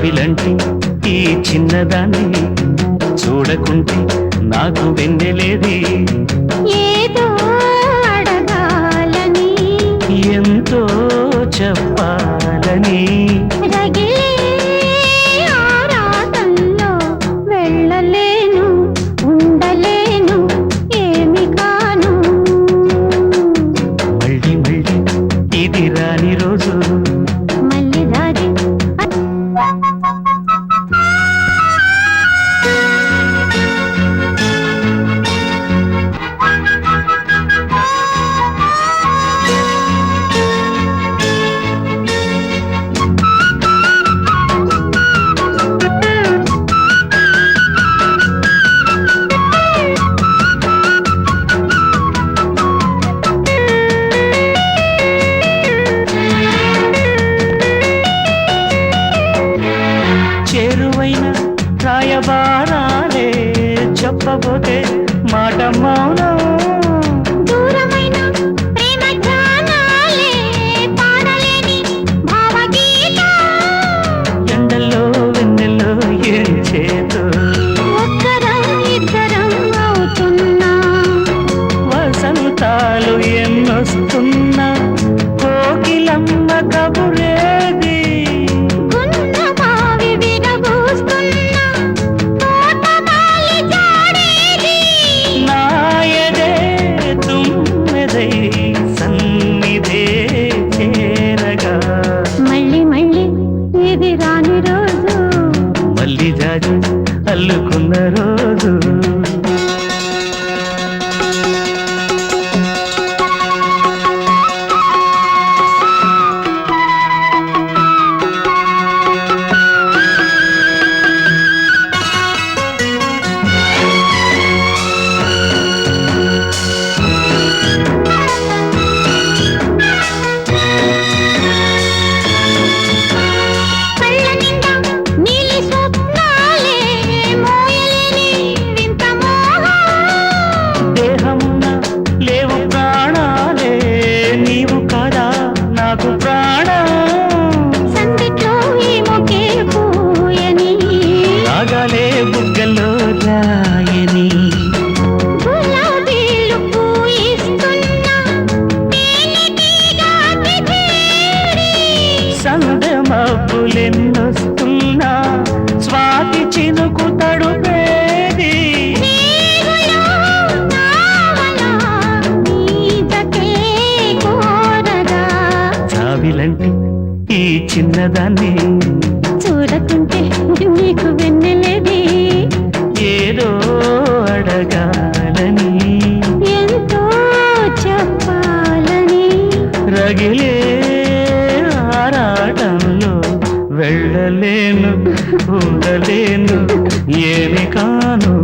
జాబిలంటి ఈ చిన్నదాన్ని చూడకుంటే నాకు వెన్నెలేది ఏదో అడగాలని ఎంతో చెప్పాలని రగిలే ఆరాటంలో వెళ్ళలేను ఉండలేను ఏమి కాను మళ్ళీ మళ్ళీ ఇది రాని రోజు మళ్ళీ దారి చేరువైన రాయబారాలే చెప్పబోతే మాట మౌనం దూరమైన ప్రేమ ధ్యానాలే పాడలేని భావగీతం ఎండల్లో వెన్నెల్లో ఏం చేతో ఒక్కరం ఇద్దరం అవుతున్నా వసంతాలు ఎన్నొస్తున్నా కోకిలమ్మ కబురేది గున్నమావి విరబూస్తున్నా తోటమాలి జాడేది నాయదే తుమ్మెదై సన్నిధే చేరగా మళ్ళీ మళ్ళీ ఇది రాని రోజు మళ్ళీ జాజి అల్లుకున్న రోజు కళ్ళ నిండా నీలి స్వప్నాలే మోయలేని వింత మోహం దేహమున లేవు ప్రాణాలే నీవు కదా నాకు ప్రాణం సందిట్లో ఈ మొకే పూయని రాగాలే బుగ్గల్లో రాయని గులాబీలు పూయిస్తున్నా తేనెటీగా చేరి సందె మబ్బులెన్నొస్తున్నా స్వాతి చినుకు తడుపేది రేగులో నావలా నీదకే కోరగా చావిలంటి ఈ చిన్నదాన్ని చూడకుంటే నీకు వెన్నెలేది ఏదో అడగాలని ఎంతో చెప్పాలని రగిలే ఆరాటంలో వెళ్ళలేను ఉండలేను ఏమి కాను